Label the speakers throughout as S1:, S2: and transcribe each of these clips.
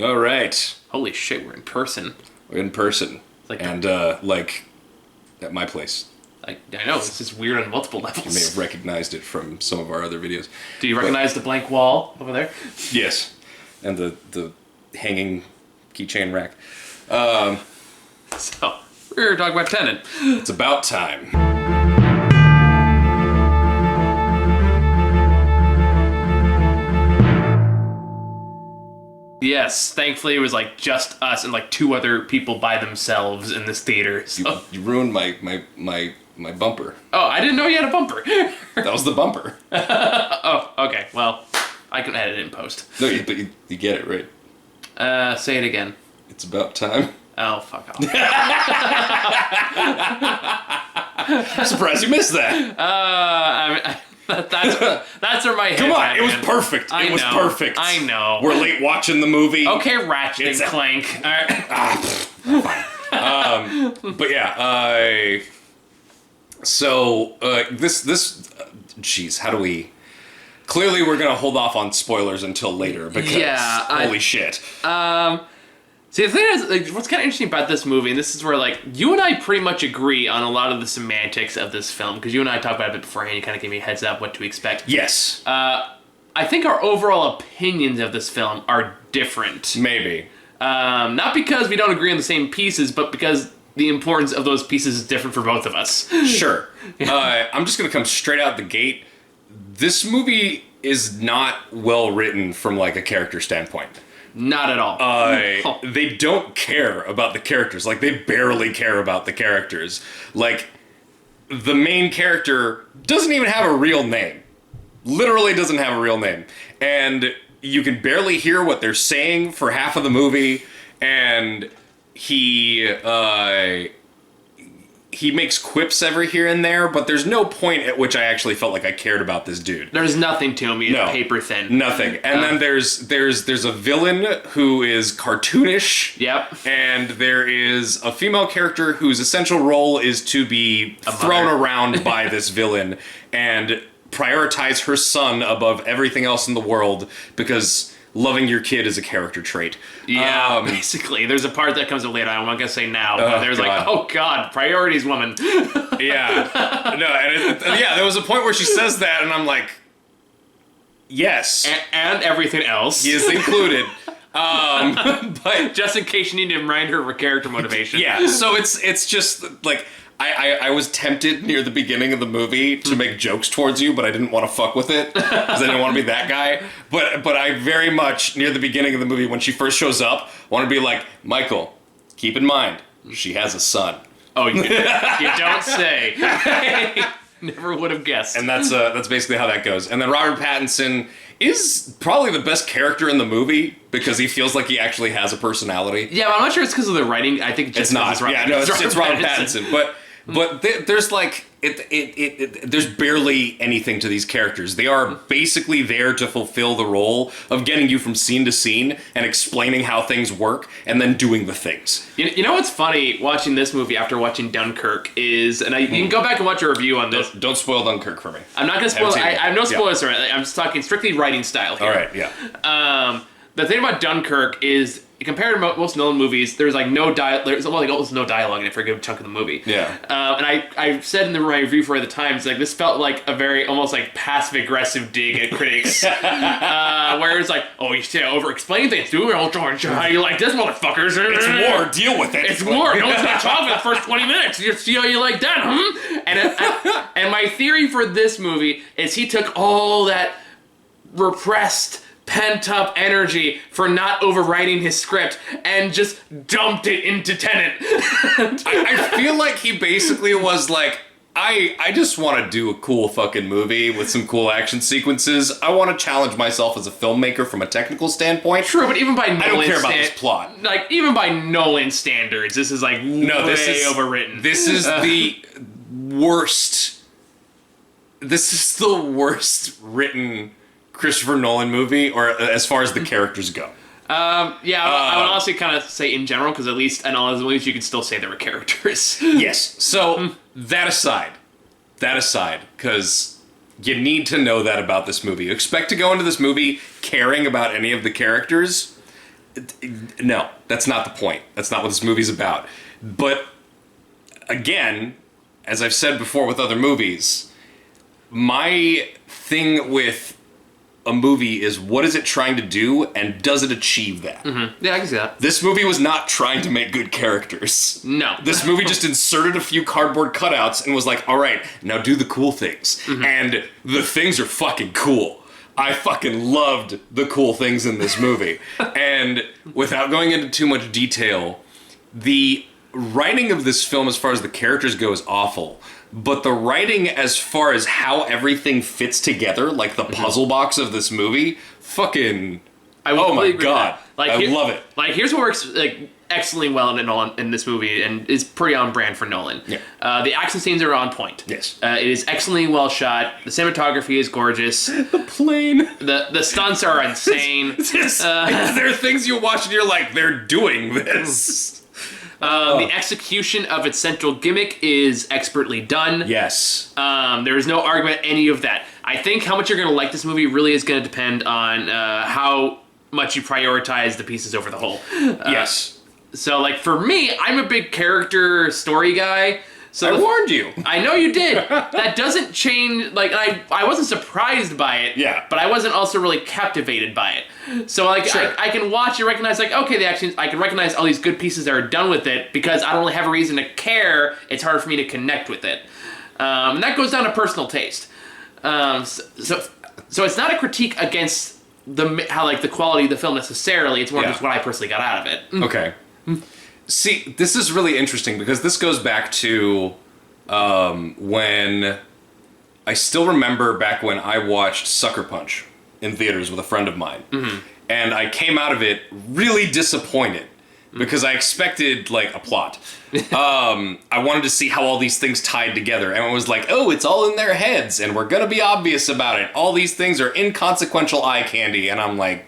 S1: All right.
S2: Holy shit, we're in person.
S1: We're in person.
S2: Like,
S1: and, at my place.
S2: I know, it's just weird on multiple levels.
S1: You may have recognized it from some of our other videos.
S2: Do you recognize the blank wall over there?
S1: Yes. And the hanging keychain rack.
S2: So, we're talking about Tenet.
S1: It's about time.
S2: Yes, thankfully it was like just us and like two other people by themselves in this theater. So.
S1: You ruined my bumper.
S2: Oh, I didn't know you had a bumper.
S1: That was the bumper.
S2: Oh, okay. Well, I can edit it in post.
S1: No, but you get it right.
S2: Say it again.
S1: It's about time.
S2: Oh, fuck off.
S1: I'm surprised you missed that.
S2: That's where my head
S1: Come on,
S2: went,
S1: it was
S2: man.
S1: perfect. It was perfect.
S2: I know.
S1: We're late watching the movie.
S2: Okay, Ratchet and Clank. All right.
S1: Fine. But yeah, geez, how do we... Clearly we're gonna hold off on spoilers until later because holy shit.
S2: See, the thing is, like, what's kind of interesting about this movie, and this is where, like, you and I pretty much agree on a lot of the semantics of this film, because you and I talked about it a bit beforehand, you kind of gave me a heads up what to expect.
S1: Yes.
S2: I think our overall opinions of this film are different.
S1: Maybe.
S2: Not because we don't agree on the same pieces, but because the importance of those pieces is different for both of us.
S1: Sure. I'm just gonna come straight out the gate. This movie is not well written from, like, a character standpoint.
S2: Not at all.
S1: They don't care about the characters. Like, they barely care about the characters. Like, the main character doesn't even have a real name. Literally doesn't have a real name. And you can barely hear what they're saying for half of the movie. And he makes quips every here and there, but there's no point at which I actually felt like I cared about this dude.
S2: There's nothing to him. He's paper thin.
S1: Nothing. And then there's a villain who is cartoonish.
S2: Yep.
S1: And there is a female character whose essential role is to be thrown around by this villain and prioritize her son above everything else in the world because loving your kid is a character trait.
S2: Yeah, basically. There's a part that comes up later. I'm not going to say now, but there's like, oh God, priorities woman.
S1: Yeah. No, and there was a point where she says that, and I'm like, yes.
S2: And everything else.
S1: He is included. But
S2: just in case you need to remind her of her character motivation.
S1: Yeah, so it's just, like, I was tempted near the beginning of the movie to make jokes towards you, but I didn't want to fuck with it, because I didn't want to be that guy. But I very much, near the beginning of the movie, when she first shows up, want to be like, Michael, keep in mind, she has a son.
S2: Oh, you don't say. Never would have guessed.
S1: And that's basically how that goes. And then Robert Pattinson is probably the best character in the movie because he feels like he actually has a personality.
S2: Yeah, but I'm not sure it's because of the writing. I think
S1: it's not. It's Robert Pattinson. But there's like there's barely anything to these characters. They are basically there to fulfill the role of getting you from scene to scene and explaining how things work and then doing the things.
S2: You know what's funny watching this movie after watching Dunkirk is, and you can go back and watch a review on this.
S1: Don't spoil Dunkirk for me.
S2: I'm not going to spoil it. I have no spoilers. Yeah. I'm just talking strictly writing style here.
S1: All right, yeah.
S2: The thing about Dunkirk is, compared to most Nolan movies, there's like no there's like almost no dialogue in it for a good chunk of the movie.
S1: Yeah.
S2: And I said in my review for it at the Times, like, this felt like a very almost like passive aggressive dig at critics, where it's like, oh, you say over explain things, dude. How you like this, motherfuckers?
S1: It's war. Deal with it.
S2: It's war. No one's gonna talk for the first 20 minutes. You see how you like that, huh? And my theory for this movie is he took all that repressed, pent-up energy for not overwriting his script and just dumped it into Tenet.
S1: I feel like he basically was like, I just want to do a cool fucking movie with some cool action sequences. I want to challenge myself as a filmmaker from a technical standpoint.
S2: True, but even by Nolan
S1: I don't care about this plot.
S2: Like, even by Nolan standards, this is like way overwritten.
S1: This is the worst. This is the worst written Christopher Nolan movie, or as far as the characters go.
S2: I would honestly kind of say in general, because at least in all his movies you could still say there were characters.
S1: Yes. So that aside, because you need to know that about this movie. You expect to go into this movie caring about any of the characters, No, that's not the point. That's not what this movie's about. But again, as I've said before with other movies, my thing with a movie is what is it trying to do and does it achieve that?
S2: Mm-hmm. Yeah, I can see that.
S1: This movie was not trying to make good characters.
S2: No.
S1: This movie just inserted a few cardboard cutouts and was like, all right, now do the cool things. Mm-hmm. And the things are fucking cool. I fucking loved the cool things in this movie. And without going into too much detail, the writing of this film as far as the characters go is awful. But the writing as far as how everything fits together, like the puzzle box of this movie, fucking... oh my god. Like, I love it.
S2: Like, here's what works excellently well in this movie and is pretty on brand for Nolan.
S1: Yeah.
S2: The action scenes are on point.
S1: Yes.
S2: It is excellently well shot. The cinematography is gorgeous.
S1: The plane.
S2: The stunts are insane.
S1: There are things you watch and you're like, they're doing this.
S2: The execution of its central gimmick is expertly done.
S1: Yes.
S2: There is no argument any of that. I think how much you're going to like this movie really is going to depend on how much you prioritize the pieces over the whole.
S1: Yes.
S2: So, like, for me, I'm a big character story guy. So
S1: I warned you.
S2: I know you did. That doesn't change. Like, I wasn't surprised by it.
S1: Yeah.
S2: But I wasn't also really captivated by it. So, like,
S1: sure. I
S2: can watch and recognize, like, okay, the actions. I can recognize all these good pieces that are done with it because I don't really have a reason to care. It's hard for me to connect with it, and that goes down to personal taste. So it's not a critique against the quality of the film necessarily. It's more just what I personally got out of it.
S1: Okay. See, this is really interesting because this goes back to when I still remember back when I watched Sucker Punch in theaters with a friend of mine. Mm-hmm. And I came out of it really disappointed because I expected, like, a plot. I wanted to see how all these things tied together. And it was like, oh, it's all in their heads and we're going to be obvious about it. All these things are inconsequential eye candy. And I'm like,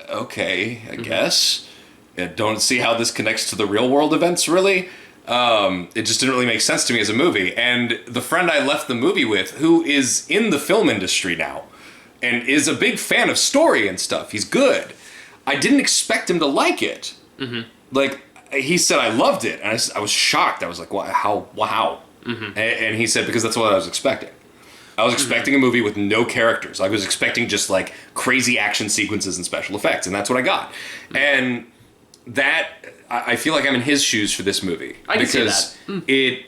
S1: okay, I guess. I don't see how this connects to the real world events, really. It just didn't really make sense to me as a movie. And the friend I left the movie with, who is in the film industry now, and is a big fan of story and stuff, he's good. I didn't expect him to like it. Mm-hmm. Like, he said, I loved it. And I was shocked. I was like, how? Mm-hmm. And he said, because that's what I was expecting. I was expecting a movie with no characters. I was expecting just, like, crazy action sequences and special effects. And that's what I got. Mm-hmm. And that, I feel like I'm in his shoes for this movie.
S2: I can see that.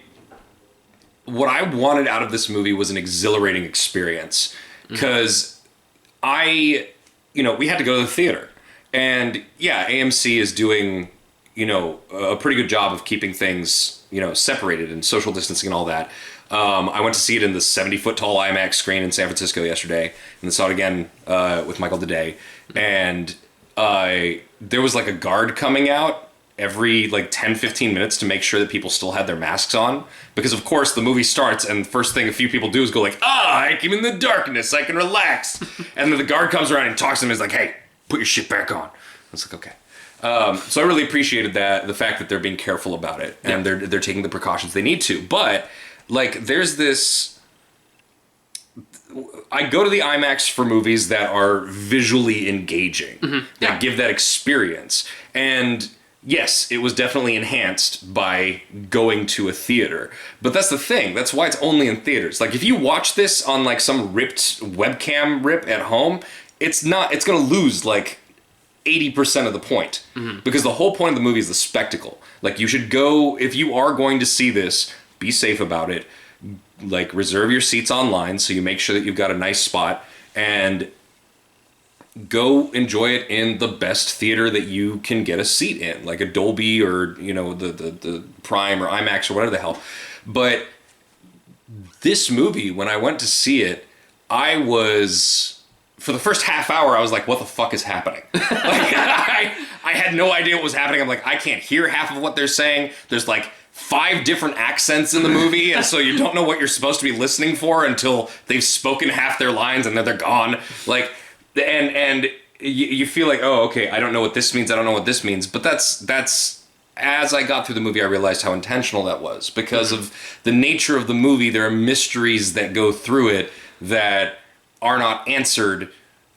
S1: What I wanted out of this movie was an exhilarating experience. Because we had to go to the theater. And yeah, AMC is doing, a pretty good job of keeping things, separated and social distancing and all that. I went to see it in the 70-foot tall IMAX screen in San Francisco yesterday, and then saw it again with Michael today. And there was like a guard coming out every like 10-15 minutes to make sure that people still had their masks on, because of course the movie starts and the first thing a few people do is go like, I came in the darkness, I can relax. And then the guard comes around and talks to him and is like, hey, put your shit back on. I was like, okay. So I really appreciated the fact that they're being careful about it and they're taking the precautions they need to. But like, there's this. I go to the IMAX for movies that are visually engaging, that give that experience. And yes, it was definitely enhanced by going to a theater. But that's the thing. That's why it's only in theaters. Like, if you watch this on like some ripped webcam rip at home, it's going to lose like 80% of the point. Because the whole point of the movie is the spectacle. Like, you should go, if you are going to see this, be safe about it. Like, reserve your seats online so you make sure that you've got a nice spot, and go enjoy it in the best theater that you can get a seat in, like a Dolby or, the Prime or IMAX or whatever the hell. But this movie, when I went to see it, I was, for the first half hour, I was like, what the fuck is happening? Like, I had no idea what was happening. I'm like, I can't hear half of what they're saying. There's like 5 different accents in the movie, and so you don't know what you're supposed to be listening for until they've spoken half their lines and then they're gone. Like, and you feel like, oh, okay, I don't know what this means, I don't know what this means. But that's as I got through the movie, I realized how intentional that was. Because of the nature of the movie, there are mysteries that go through it that are not answered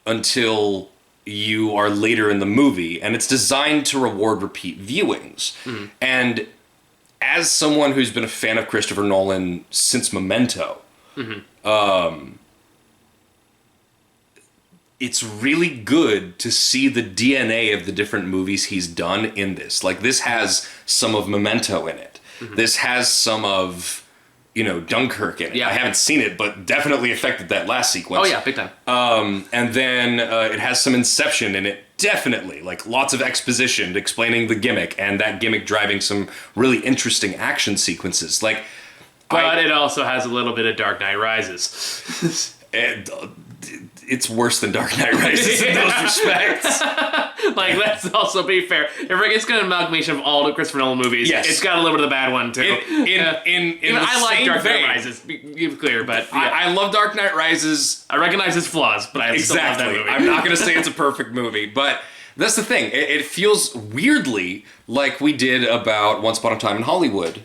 S1: until you are later in the movie, and it's designed to reward repeat viewings. And as someone who's been a fan of Christopher Nolan since Memento, it's really good to see the DNA of the different movies he's done in this. Like, this has some of Memento in it. This has some of, Dunkirk in it.
S2: Yeah.
S1: I haven't seen it, but definitely affected that last sequence.
S2: Oh yeah, big time.
S1: And then it has some Inception in it, definitely. Like, lots of exposition explaining the gimmick, and that gimmick driving some really interesting action sequences. Like,
S2: but it also has a little bit of Dark Knight Rises.
S1: It's worse than Dark Knight Rises in those respects.
S2: Like, let's also be fair. If it's got an amalgamation of all the Christopher Nolan movies,
S1: yes,
S2: it's got a little bit of the bad one too.
S1: I
S2: like Dark Knight Rises, be clear, but yeah.
S1: I love Dark Knight Rises.
S2: I recognize its flaws, but I still love that movie.
S1: I'm not going to say it's a perfect movie, but that's the thing. It feels weirdly like we did about Once Upon a Time in Hollywood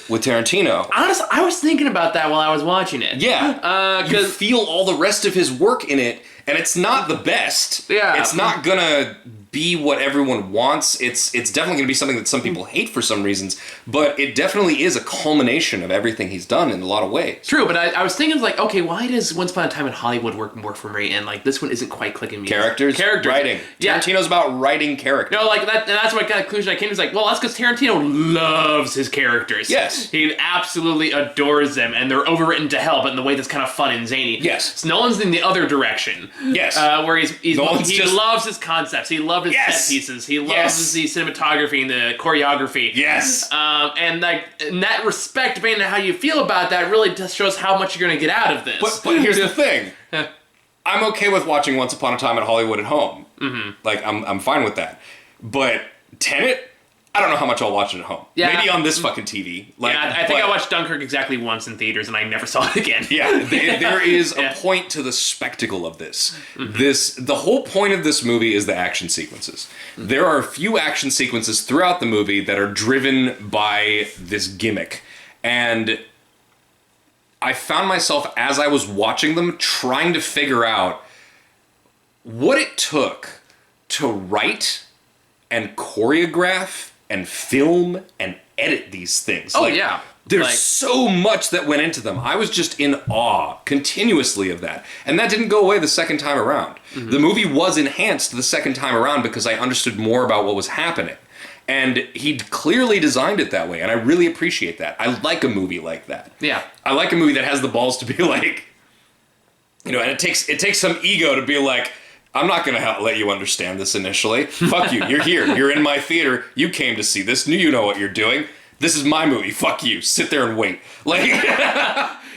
S1: with Tarantino.
S2: Honestly, I was thinking about that while I was watching it.
S1: Yeah. You feel all the rest of his work in it, and it's not the best.
S2: Yeah.
S1: It's not gonna be what everyone wants. It's definitely gonna be something that some people hate for some reasons, but it definitely is a culmination of everything he's done in a lot of ways.
S2: True, but I was thinking, like, okay, why does Once Upon a Time in Hollywood work more for me, and, like, this one isn't quite clicking me?
S1: Characters. Writing.
S2: Yeah.
S1: Tarantino's about writing characters.
S2: No, like, that, and that's what conclusion I came to. Was like, well, that's because Tarantino loves his characters.
S1: Yes.
S2: He absolutely adores them, and they're overwritten to hell, but in the way that's kind of fun and zany.
S1: Yes.
S2: So Nolan's in the other direction.
S1: Yes.
S2: Where he loves his concepts. He loved his set pieces. He loves the cinematography and the choreography.
S1: Yes.
S2: And like, in that respect, depending on how you feel about that, really just shows how much you're going to get out of this.
S1: But here's the thing. I'm okay with watching Once Upon a Time in Hollywood at home. Like, I'm fine with that. But Tenet, I don't know how much I'll watch it at home. Yeah. Maybe on this fucking TV. Like,
S2: yeah, I think I watched Dunkirk exactly once in theaters, and I never saw it again.
S1: Yeah, there is a point to the spectacle of this. The whole point of this movie is the action sequences. There are a few action sequences throughout the movie that are driven by this gimmick. And I found myself, as I was watching them, trying to figure out what it took to write and choreograph and film and edit these things.
S2: Oh, yeah.
S1: There's so much that went into them. I was just in awe continuously of that. And that didn't go away the second time around. The movie was enhanced the second time around because I understood more about what was happening. And he clearly designed it that way, and I really appreciate that. I like a movie like that.
S2: Yeah.
S1: I like a movie that has the balls to be like, and it takes some ego to be like, I'm not going to let you understand this initially. Fuck you. You're here. You're in my theater. You came to see this. You know what you're doing. This is my movie. Fuck you. Sit there and wait. Like,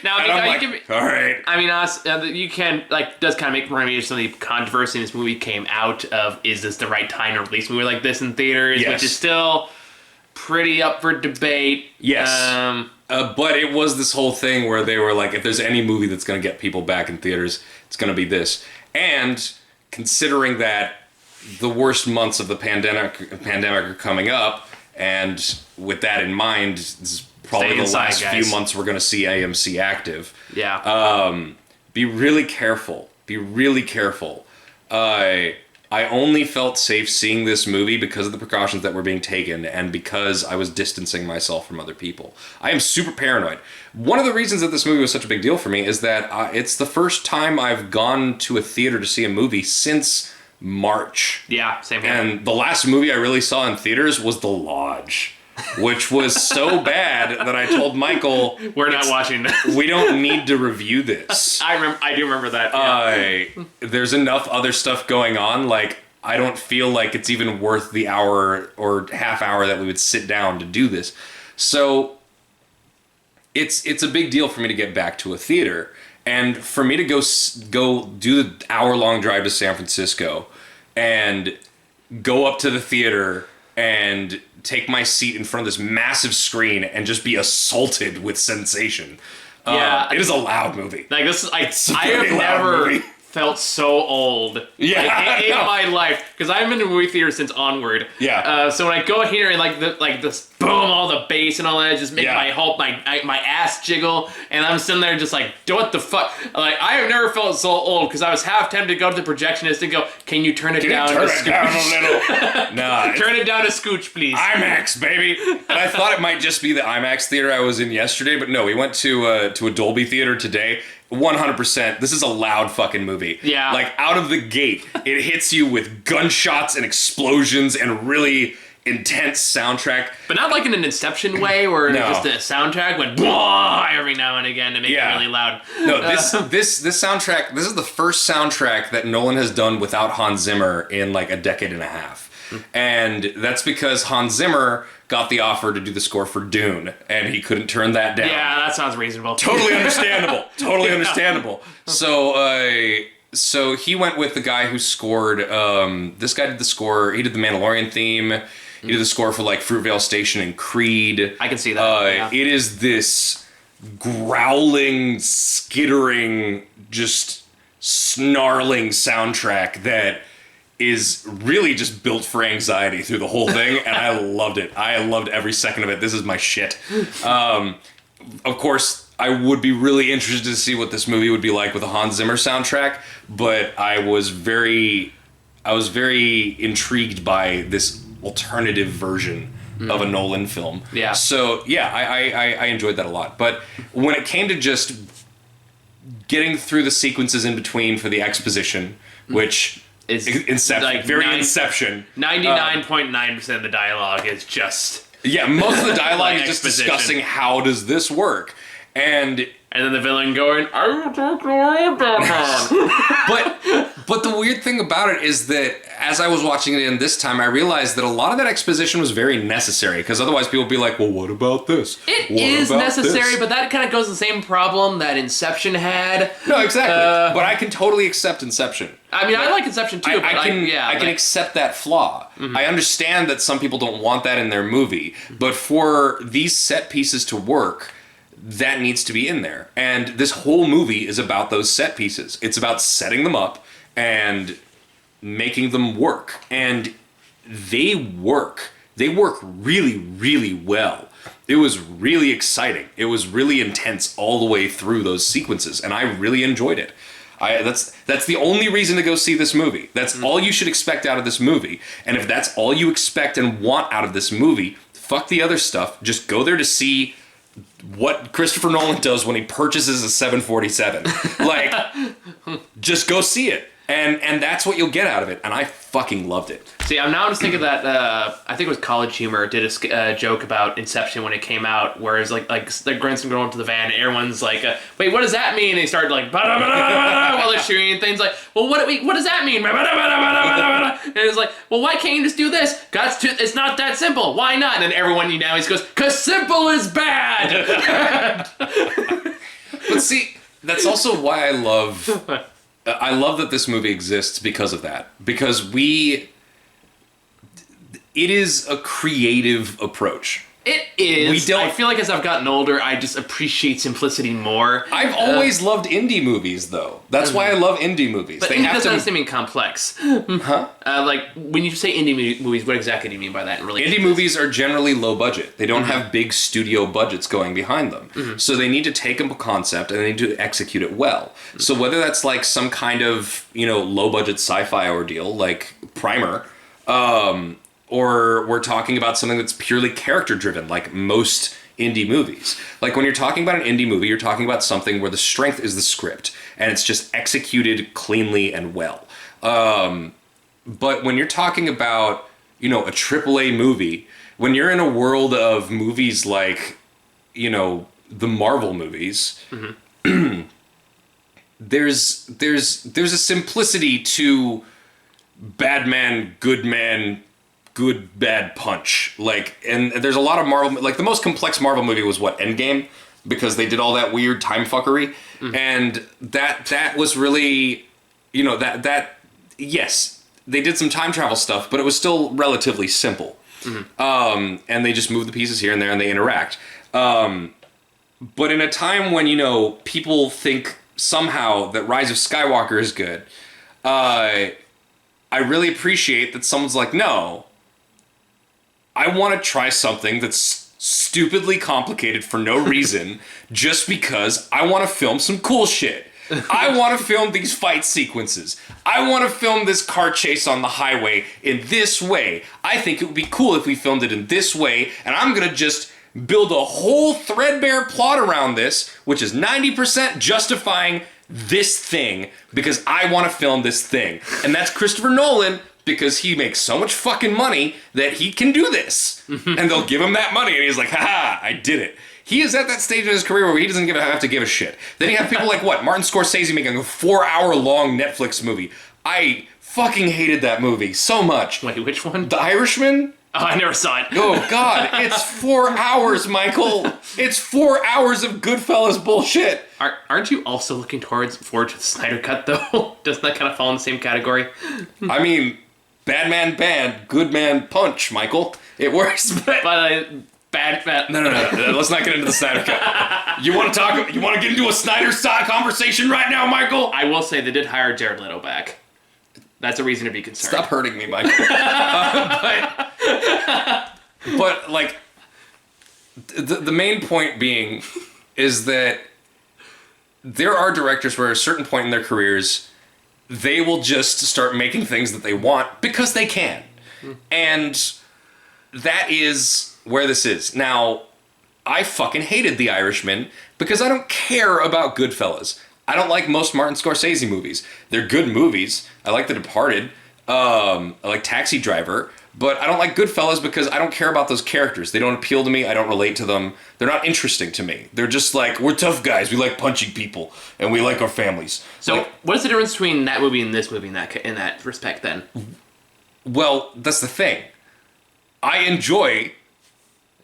S2: now,
S1: all right.
S2: I mean, you can, like, does kind of make me some of the controversy in this movie came out of, is this the right time to release a movie like this in theaters?
S1: Yes.
S2: Which is still pretty up for debate.
S1: Yes. But it was this whole thing where they were like, if there's any movie that's going to get people back in theaters, it's going to be this. And considering that the worst months of the pandemic are coming up, and with that in mind, this is probably the last few months we're going to see AMC active.
S2: Yeah.
S1: Be really careful. Be really careful. I only felt safe seeing this movie because of the precautions that were being taken and because I was distancing myself from other people. I am super paranoid. One of the reasons that this movie was such a big deal for me is that it's the first time I've gone to a theater to see a movie since March.
S2: Yeah, same here.
S1: And the last movie I really saw in theaters was The Lodge, which was so bad that I told Michael,
S2: we're not watching this.
S1: We don't need to review this.
S2: I do remember that. Yeah.
S1: There's enough other stuff going on. Like, I don't feel like it's even worth the hour or half hour that we would sit down to do this. So it's a big deal for me to get back to a theater. And for me to go do the hour-long drive to San Francisco and go up to the theater and take my seat in front of this massive screen and just be assaulted with sensation.
S2: Yeah.
S1: It is a loud movie.
S2: Like, this is, I have never felt so old in my life, because I haven't been to a movie theater since Onward.
S1: Yeah.
S2: So when I go here and like the boom, all the bass and all that just make
S1: Yeah.
S2: my ass jiggle, and I'm sitting there just like, what the fuck? Like, I have never felt so old because I was half tempted to go to the projectionist and go, can you turn it down?
S1: Turn
S2: a
S1: it down a little. Nah,
S2: Turn it down a scooch, please.
S1: IMAX, baby. And I thought it might just be the IMAX theater I was in yesterday, but no, we went to a Dolby theater today. 100%. This is a loud fucking movie.
S2: Yeah.
S1: Like, out of the gate, it hits you with gunshots and explosions and really intense soundtrack.
S2: But not like in an Inception way, where
S1: No.
S2: just a soundtrack went blah every now and again to make
S1: Yeah.
S2: it really loud.
S1: No, this soundtrack, this is the first soundtrack that Nolan has done without Hans Zimmer in like a decade and a half. And that's because Hans Zimmer got the offer to do the score for Dune, and he couldn't turn that down.
S2: Yeah, that sounds reasonable.
S1: Totally understandable. Totally understandable. So he went with the guy who scored. This guy did the score. He did the Mandalorian theme. He did the score for like Fruitvale Station and Creed.
S2: I can see that. Yeah.
S1: It is this growling, skittering, just snarling soundtrack that is really just built for anxiety through the whole thing, and I loved it. I loved every second of it. This is my shit. Of course, I would be really interested to see what this movie would be like with a Hans Zimmer soundtrack, but I was very intrigued by this alternative version of a Nolan film.
S2: Yeah.
S1: So yeah, I enjoyed that a lot. But when it came to just getting through the sequences in between for the exposition, which
S2: Is
S1: Inception,
S2: like
S1: very Inception.
S2: 99.9% of the dialogue is just...
S1: Yeah, most of the dialogue
S2: Like
S1: is just
S2: exposition.
S1: discussing how does this work. And
S2: then the villain going, I will take your head down.
S1: but the weird thing about it is that as I was watching it in this time, I realized that a lot of that exposition was very necessary, because otherwise people would be like, well, what about this?
S2: It
S1: What
S2: is
S1: about
S2: necessary,
S1: this?
S2: but that kind of goes the same problem that Inception had.
S1: No, exactly. But I can totally accept Inception.
S2: I mean, I like Inception too, but
S1: I can
S2: like,
S1: accept that flaw. I understand that some people don't want that in their movie, but for these set pieces to work, that needs to be in there. And this whole movie is about those set pieces. It's about setting them up and making them work. And they work. They work really, really well. It was really exciting. It was really intense all the way through those sequences, and I really enjoyed it. That's the only reason to go see this movie. That's all you should expect out of this movie. And if that's all you expect and want out of this movie, fuck the other stuff. Just go there to see what Christopher Nolan does when he purchases a 747. Like, just go see it. And that's what you'll get out of it. And I fucking loved it.
S2: See, I'm now just thinking that I think it was College Humor did a joke about Inception when it came out, whereas like Granson going to the van, and everyone's like, "Wait, what does that mean?" And they started like while they're shooting and things like, "Well, what does that mean?" And it's like, "Well, why can't you just do this? It's not that simple. Why not?" And then everyone always goes, "'Cause simple is bad."
S1: But see, that's also why I love that this movie exists because of that. Because it is a creative approach.
S2: It is.
S1: We don't-
S2: I feel like as I've gotten older, I just appreciate simplicity more.
S1: I've always loved indie movies, though. That's why I love indie movies.
S2: But
S1: They
S2: indie
S1: have
S2: doesn't
S1: to.
S2: necessarily mean complex.
S1: Huh?
S2: Like, when you say indie movies, what exactly do you mean by that in relation?
S1: Indie movies are generally low budget. They don't have big studio budgets going behind them. So they need to take a concept and they need to execute it well. So whether that's like some kind of, low budget sci-fi ordeal like Primer, or we're talking about something that's purely character driven like most indie movies. Like when you're talking about an indie movie, you're talking about something where the strength is the script and it's just executed cleanly and well. But when you're talking about, a AAA movie, when you're in a world of movies like, the Marvel movies, there's a simplicity to bad man, good bad punch. And there's a lot of Marvel, like the most complex Marvel movie was Endgame, because they did all that weird time fuckery. And that was really, yes, they did some time travel stuff, but it was still relatively simple. And they just move the pieces here and there and they interact. But in a time when, people think somehow that Rise of Skywalker is good, I really appreciate that someone's like, no, I want to try something that's stupidly complicated for no reason, just because I want to film some cool shit. I want to film these fight sequences. I want to film this car chase on the highway in this way. I think it would be cool if we filmed it in this way, and I'm going to just build a whole threadbare plot around this, which is 90% justifying this thing, because I want to film this thing. And that's Christopher Nolan, because he makes so much fucking money that he can do this. And they'll give him that money, and he's like, haha, I did it. He is at that stage in his career where he doesn't have to give a shit. Then you have people like, Martin Scorsese making a 4-hour-long Netflix movie. I fucking hated that movie so much.
S2: Wait, which one?
S1: The Irishman?
S2: Oh, I never saw it.
S1: Oh, God. It's 4 hours, Michael. It's 4 hours of Goodfellas bullshit.
S2: Aren't you also looking forward to the Snyder Cut, though? Doesn't that kind of fall in the same category?
S1: I mean, bad man bad, good man punch, Michael. It works, but...
S2: Bad.
S1: No. Let's not get into the Snyder Cut. You want to get into a Snyder conversation right now, Michael?
S2: I will say they did hire Jared Leto back. That's a reason to be concerned.
S1: Stop hurting me, Michael. But like, the main point being is that there are directors where at a certain point in their careers, they will just start making things that they want because they can. And that is where this is. Now, I fucking hated The Irishman because I don't care about Goodfellas. I don't like most Martin Scorsese movies. They're good movies. I like The Departed. I like Taxi Driver. But I don't like Goodfellas because I don't care about those characters. They don't appeal to me. I don't relate to them. They're not interesting to me. They're just like, we're tough guys. We like punching people. And we like our families.
S2: So, what's the difference between that movie and this movie in that respect, then?
S1: Well, that's the thing. I enjoy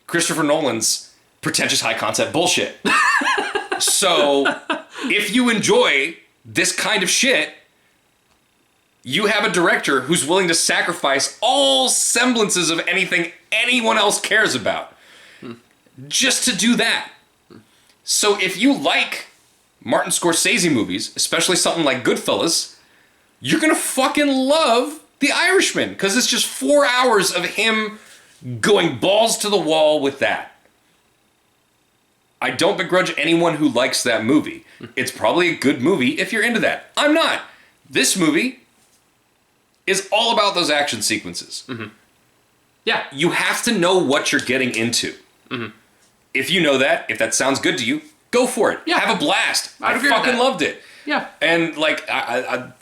S1: Christopher Nolan's pretentious high concept bullshit. So, if you enjoy this kind of shit, you have a director who's willing to sacrifice all semblances of anything anyone else cares about just to do that. So if you like Martin Scorsese movies, especially something like Goodfellas, you're gonna fucking love The Irishman, because it's just 4 hours of him going balls to the wall with that. I don't begrudge anyone who likes that movie. It's probably a good movie if you're into that. I'm not. This movie is all about those action sequences. Mm-hmm.
S2: Yeah.
S1: You have to know what you're getting into. Mm-hmm. If you know that, if that sounds good to you, go for it. Yeah. Have a blast. I fucking loved it.
S2: Yeah.
S1: And like,
S2: I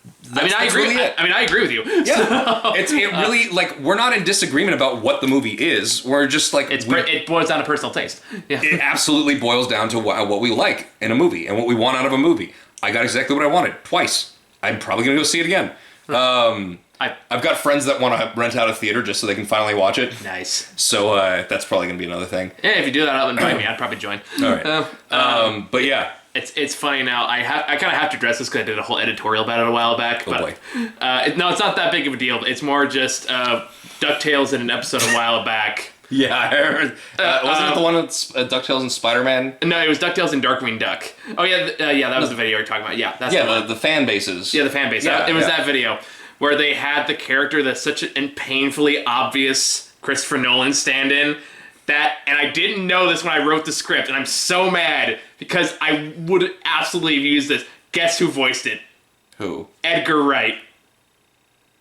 S2: agree.
S1: Really
S2: I agree with you.
S1: Yeah. It really, like, we're not in disagreement about what the movie is. We're just like,
S2: it boils down to personal taste. Yeah.
S1: It absolutely boils down to what we like in a movie and what we want out of a movie. I got exactly what I wanted twice. I'm probably gonna go see it again. I've got friends that want to rent out a theater just so they can finally watch it.
S2: Nice.
S1: So that's probably gonna be another thing.
S2: Yeah, if you do that, I'll invite me. I'd probably join.
S1: All right. But yeah.
S2: It's funny now. I kind of have to address this because I did a whole editorial about it a while back. But,
S1: boy.
S2: No, it's not that big of a deal. It's more just DuckTales in an episode a while back.
S1: Yeah, I heard. Wasn't it the one with DuckTales and Spider-Man?
S2: No, it was DuckTales and Darkwing Duck. Oh, yeah, that was the video you're talking about. Yeah, that's
S1: the fan bases.
S2: Yeah, the fan base. Yeah, it was that video where they had the character that's such a painfully obvious Christopher Nolan stand-in. And I didn't know this when I wrote the script, and I'm so mad because I would absolutely have used this. Guess who voiced it?
S1: Who?
S2: Edgar Wright.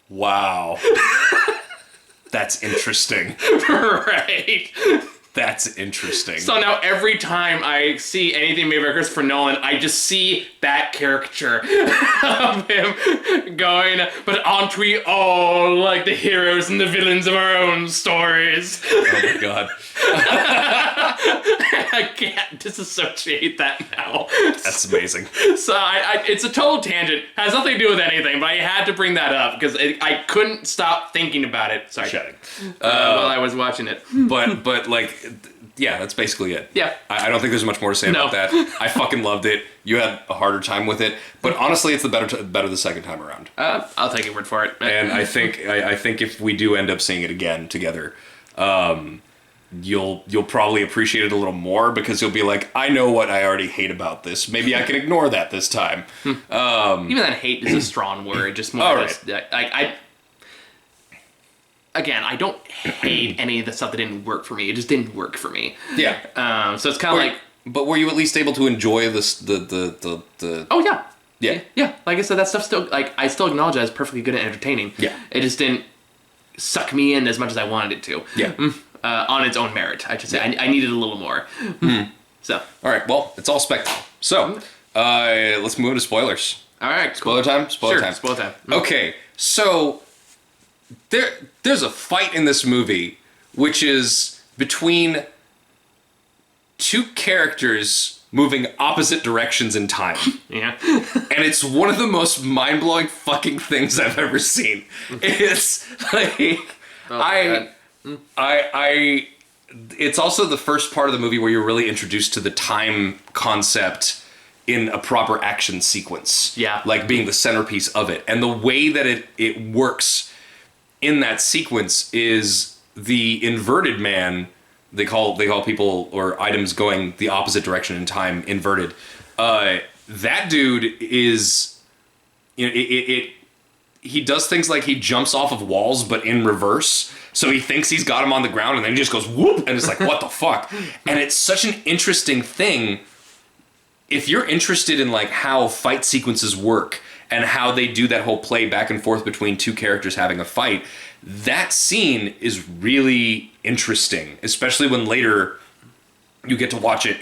S1: Wow. That's interesting.
S2: Right.
S1: That's interesting.
S2: So now every time I see anything made by Christopher Nolan, I just see that caricature of him going, but aren't we all like the heroes and the villains of our own stories?
S1: Oh my god.
S2: I can't disassociate that now.
S1: That's amazing.
S2: So it's a total tangent. Has nothing to do with anything, but I had to bring that up because I couldn't stop thinking about it. Sorry.
S1: Shedding.
S2: While I was watching it.
S1: But like, yeah, that's basically it.
S2: Yeah.
S1: I don't think there's much more to say about that. I fucking loved it. You had a harder time with it, but honestly, it's the better the second time around.
S2: I'll take your word for it.
S1: And I think if we do end up seeing it again together, you'll probably appreciate it a little more because you'll be like, I know what I already hate about this. Maybe I can ignore that this time.
S2: Even that hate is a strong word. Just more.
S1: All right.
S2: again, I don't hate any of the stuff that didn't work for me. It just didn't work for me.
S1: Yeah.
S2: So it's kind of like...
S1: But were you at least able to enjoy the
S2: Oh, yeah.
S1: Yeah.
S2: Yeah. Like I said, that stuff still... Like, I still acknowledge that it's perfectly good and entertaining.
S1: Yeah.
S2: It just didn't suck me in as much as I wanted it to.
S1: Yeah.
S2: On its own merit, I should say. I needed a little more. So.
S1: All right, well, it's all spectacle. So, let's move into spoilers.
S2: All right,
S1: Spoiler time? Spoiler
S2: sure,
S1: time.
S2: spoiler time.
S1: Okay, so there's a fight in this movie which is between two characters moving opposite directions in time.
S2: Yeah.
S1: And it's one of the most mind-blowing fucking things I've ever seen. It's like it's also the first part of the movie where you're really introduced to the time concept in a proper action sequence.
S2: Yeah.
S1: Like being the centerpiece of it. And the way that it works in that sequence is the inverted man, they call people or items going the opposite direction in time inverted. That dude is, you know, he does things like he jumps off of walls but in reverse. So he thinks he's got him on the ground and then he just goes whoop and it's like, what the fuck? And it's such an interesting thing. If you're interested in like how fight sequences work and how they do that whole play back and forth between two characters having a fight, that scene is really interesting, especially when later you get to watch it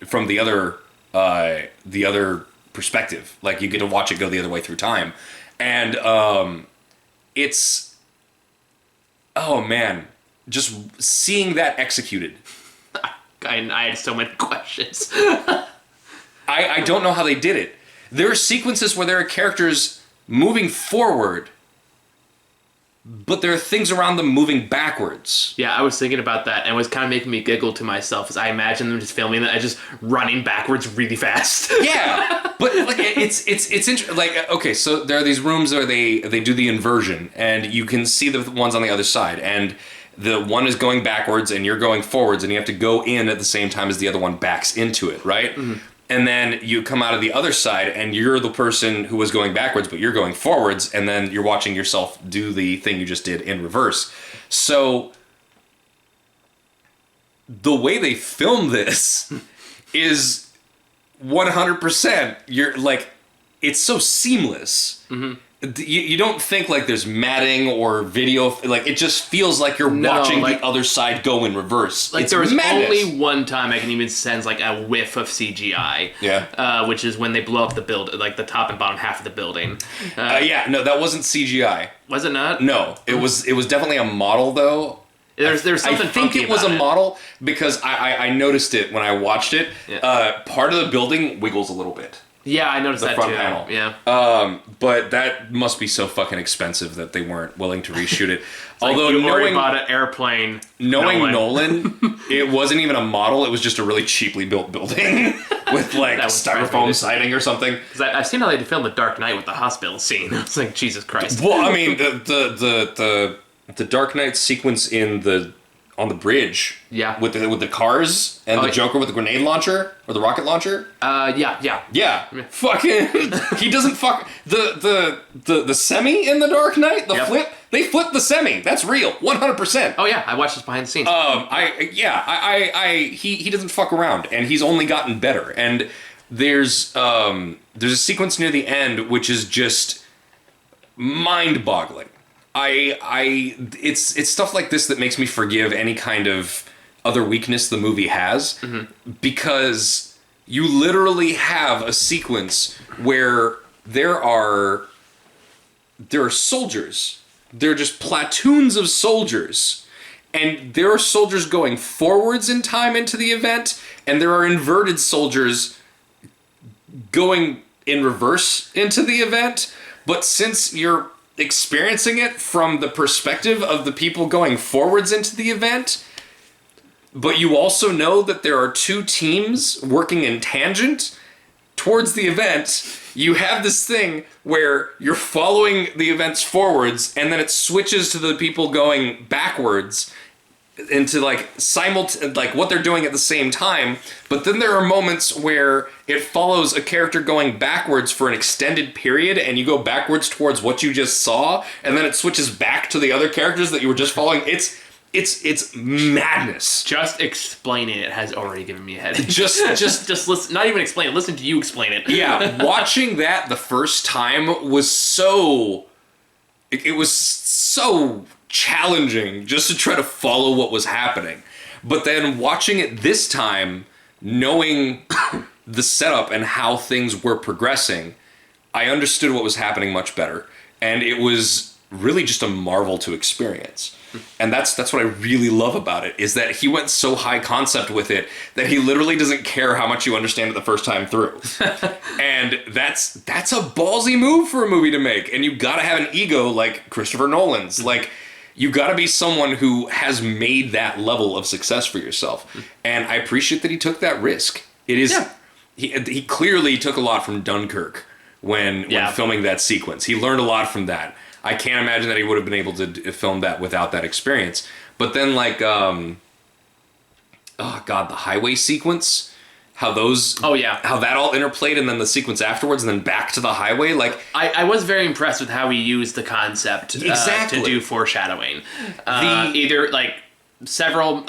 S1: from the other perspective. Like you get to watch it go the other way through time. And it's, oh man, just seeing that executed.
S2: I had so many questions.
S1: I don't know how they did it. There are sequences where there are characters moving forward, but there are things around them moving backwards.
S2: Yeah, I was thinking about that, and it was kind of making me giggle to myself as I imagine them just filming that, just running backwards really fast.
S1: Yeah, but like it's interesting. Like, okay, so there are these rooms where they do the inversion, and you can see the ones on the other side, and the one is going backwards, and you're going forwards, and you have to go in at the same time as the other one backs into it, right? Mm-hmm. And then you come out of the other side, and you're the person who was going backwards, but you're going forwards, and then you're watching yourself do the thing you just did in reverse. So the way they film this is 100%. You're like, it's so seamless. Mm-hmm. You don't think like there's matting or video, like it just feels like you're watching the other side go in reverse.
S2: Like
S1: it's
S2: there was
S1: madness.
S2: only one time I can even sense like a whiff of CGI.
S1: Yeah.
S2: Which is when they blow up the build, like the top and bottom half of the building.
S1: Yeah, no, that wasn't CGI.
S2: Was it not?
S1: No, it was definitely a model though.
S2: There's something.
S1: I think it was a model because I noticed it when I watched it. Yeah. Part of the building wiggles a little bit.
S2: Yeah, I noticed
S1: the
S2: that
S1: front
S2: too.
S1: Panel.
S2: Yeah.
S1: But that must be so fucking expensive that they weren't willing to reshoot it.
S2: Although you already bought an airplane.
S1: Knowing Nolan, it wasn't even a model. It was just a really cheaply built building with like styrofoam siding or something.
S2: Because I've seen how they filmed The Dark Knight with the hospital scene. It's like, Jesus Christ.
S1: Well, I mean, the Dark Knight sequence on the bridge,
S2: yeah,
S1: with the cars and the Joker with the grenade launcher or the rocket launcher.
S2: Yeah.
S1: Fucking, he doesn't fuck the semi in the Dark Knight. Flip, they flipped the semi. That's real, 100%.
S2: Oh yeah, I watched this behind the scenes.
S1: He doesn't fuck around, and he's only gotten better. And there's a sequence near the end which is just mind-boggling. It's stuff like this that makes me forgive any kind of other weakness the movie has, because you literally have a sequence where there are soldiers. They're just platoons of soldiers, and there are soldiers going forwards in time into the event, and there are inverted soldiers going in reverse into the event. But since you're experiencing it from the perspective of the people going forwards into the event, but you also know that there are two teams working in tangent towards the event, you have this thing where you're following the events forwards and then it switches to the people going backwards, into like like what they're doing at the same time, but then there are moments where it follows a character going backwards for an extended period, and you go backwards towards what you just saw, and then it switches back to the other characters that you were just following. It's madness.
S2: Just explaining it has already given me a headache.
S1: Just
S2: listen. Not even explain it. Listen to you explain it.
S1: Yeah, watching that the first time was so. It was so challenging just to try to follow what was happening. But then watching it this time, knowing the setup and how things were progressing, I understood what was happening much better. And it was really just a marvel to experience. And that's what I really love about it, is that he went so high concept with it that he literally doesn't care how much you understand it the first time through. And that's a ballsy move for a movie to make. And you gotta have an ego like Christopher Nolan's. Like, you gotta be someone who has made that level of success for yourself. And I appreciate that he took that risk. It is he clearly took a lot from Dunkirk when filming that sequence. He learned a lot from that. I can't imagine that he would have been able to film that without that experience. But then, like, the highway sequence, how that all interplayed, and then the sequence afterwards, and then back to the highway. Like,
S2: I was very impressed with how he used the concept to do foreshadowing. Either like several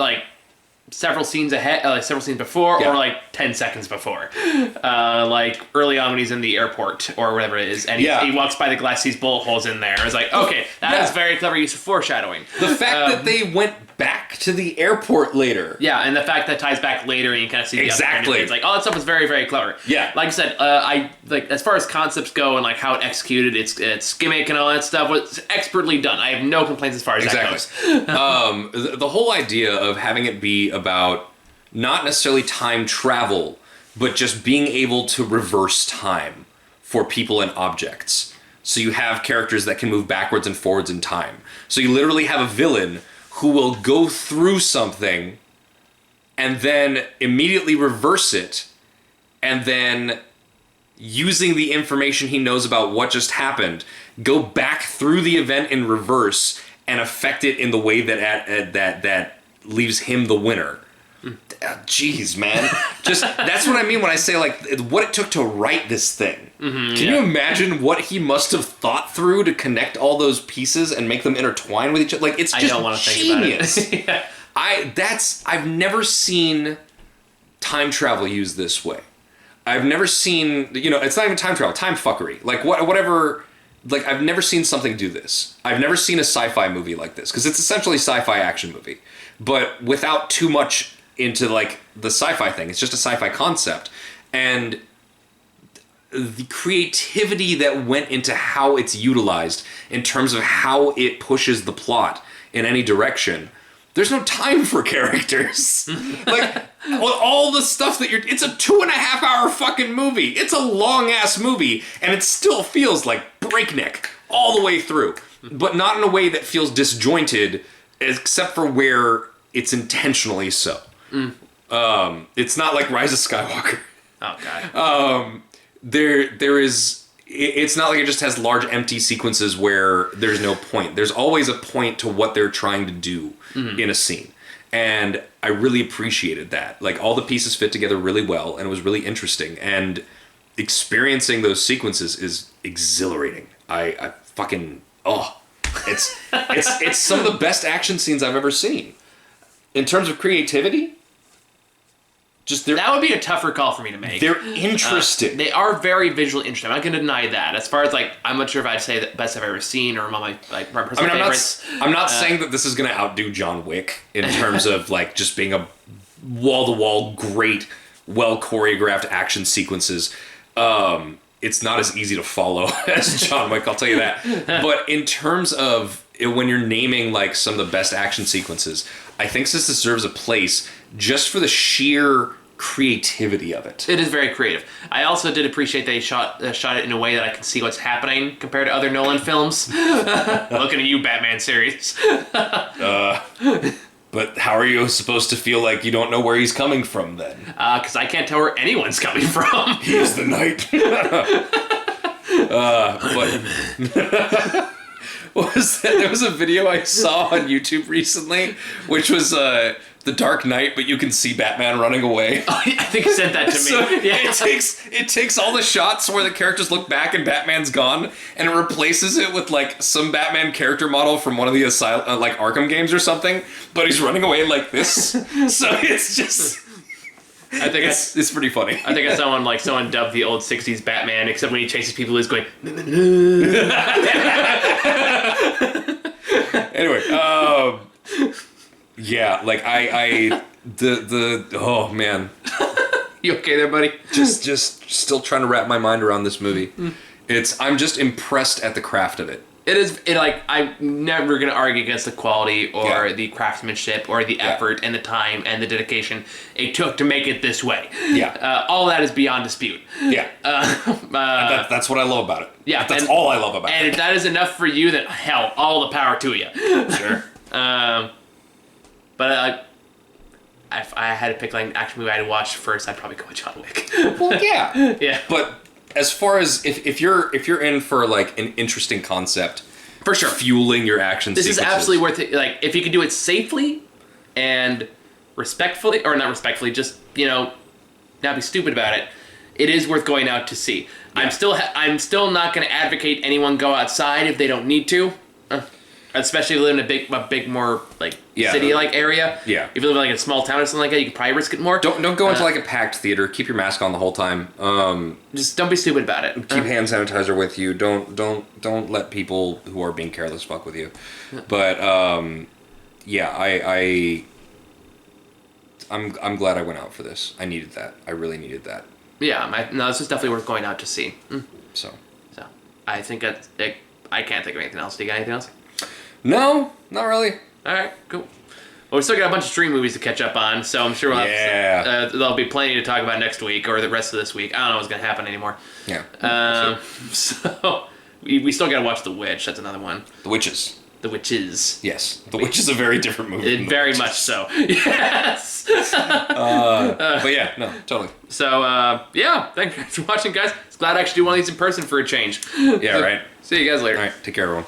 S2: scenes ahead, several scenes before, or like 10 seconds before. Like early on when he's in the airport or whatever it is, and he walks by the glass, sees bullet holes in there. It's like, okay, that is very clever use of foreshadowing.
S1: The fact that they went back to the airport later.
S2: Yeah, and the fact that ties back later and you kind of see the
S1: exactly.
S2: Other it's like, all that stuff was very, very clever.
S1: Yeah.
S2: Like I said, I like as far as concepts go and like how it executed, its gimmick and all that stuff was expertly done. I have no complaints as far as that goes.
S1: The whole idea of having it be about not necessarily time travel, but just being able to reverse time for people and objects. So you have characters that can move backwards and forwards in time. So you literally have a villain who will go through something and then immediately reverse it, and then using the information he knows about what just happened, go back through the event in reverse and affect it in the way that leaves him the winner. Jeez, man. Just that's what I mean when I say like what it took to write this thing. Can you imagine what he must have thought through to connect all those pieces and make them intertwine with each other? Like, it's just genius. Think about it. I've never seen time travel used this way. I've never seen, it's not even time travel, time fuckery. Like whatever. Like, I've never seen something do this. I've never seen a sci-fi movie like this, because it's essentially a sci-fi action movie, but without too much into like the sci-fi thing. It's just a sci-fi concept, and the creativity that went into how it's utilized in terms of how it pushes the plot in any direction. There's no time for characters. Like, all the stuff that it's a 2.5 hour fucking movie. It's a long ass movie, and it still feels like breakneck all the way through, but not in a way that feels disjointed, except for where it's intentionally so. It's not like Rise of Skywalker.
S2: Oh god.
S1: There is. It's not like it just has large empty sequences where there's no point. There's always a point to what they're trying to do in a scene. And I really appreciated that. Like, all the pieces fit together really well, and it was really interesting. And experiencing those sequences is exhilarating. I fucking, it's some of the best action scenes I've ever seen. In terms of creativity,
S2: that would be a tougher call for me to make.
S1: They're interesting.
S2: They are very visually interesting. I'm not going to deny that. As far as like, I'm not sure if I'd say the best I've ever seen or among my personal favorites.
S1: I'm not saying that this is going to outdo John Wick in terms of like just being a wall-to-wall great, well choreographed action sequences. It's not as easy to follow as John Wick, I'll tell you that. But in terms of when you're naming like some of the best action sequences, I think this deserves a place just for the sheer creativity of it.
S2: It is very creative. I also did appreciate they shot it in a way that I can see what's happening compared to other Nolan films. Looking at you, Batman series.
S1: But how are you supposed to feel like you don't know where he's coming from then?
S2: Because I can't tell where anyone's coming from.
S1: He's the knight. was that there was a video I saw on YouTube recently, which was The Dark Knight, but you can see Batman running away.
S2: Oh, I think you sent that to me.
S1: So
S2: yeah.
S1: it takes all the shots where the characters look back and Batman's gone, and it replaces it with like some Batman character model from one of the like Arkham games or something, but he's running away like this. So it's just.
S2: I think
S1: it's pretty funny.
S2: I think someone dubbed the old '60s Batman, except when he chases people, he's going.
S1: Anyway, yeah, like oh man,
S2: You okay there, buddy?
S1: just still trying to wrap my mind around this movie. I'm just impressed at the craft of it.
S2: I'm never gonna argue against the quality or
S1: Yeah.
S2: the craftsmanship or the effort and the time and the dedication it took to make it this way.
S1: Yeah.
S2: All that is beyond dispute.
S1: Yeah, that's what I love about it.
S2: Yeah,
S1: that's all I love about
S2: And
S1: it.
S2: if that is enough for you, then hell, all the power to you.
S1: Sure.
S2: But if I had to pick like an action movie I'd watch first, I'd probably go with John Wick.
S1: Well, yeah.
S2: Yeah.
S1: But as far as if you're in for like an interesting concept,
S2: For sure.
S1: fueling your action
S2: This
S1: sequences.
S2: is absolutely worth it. Like, if you can do it safely and respectfully, or not respectfully, just, not be stupid about it, it is worth going out to see.
S1: Yeah.
S2: I'm still not going to advocate anyone go outside if they don't need to. Especially if you live in a big more, like, city-like area.
S1: Yeah.
S2: If you live in, like, a small town or something like that, you can probably risk it more.
S1: Don't go into like a packed theater. Keep your mask on the whole time.
S2: Just don't be stupid about it.
S1: Keep hand sanitizer with you. Don't let people who are being careless fuck with you. But yeah, I'm glad I went out for this. I needed that. I really needed that.
S2: Yeah, this is definitely worth going out to see.
S1: So
S2: I think I can't think of anything else. Do you got anything else?
S1: no, not really.
S2: All right, cool. Well, we still got a bunch of stream movies to catch up on, so I'm sure we'll have there'll be plenty to talk about next week or the rest of this week. I don't know what's going to happen anymore.
S1: Yeah.
S2: So we still got to watch The Witch. That's another one.
S1: The Witches.
S2: The Witches.
S1: Yes, The Witch is a very different movie. than The
S2: Very
S1: Witches.
S2: much so. Yes.
S1: But yeah, no, totally.
S2: So yeah, thanks for watching, guys. It's glad I actually do one of these in person for a change.
S1: Yeah, right.
S2: See you guys later.
S1: All right, take care, everyone.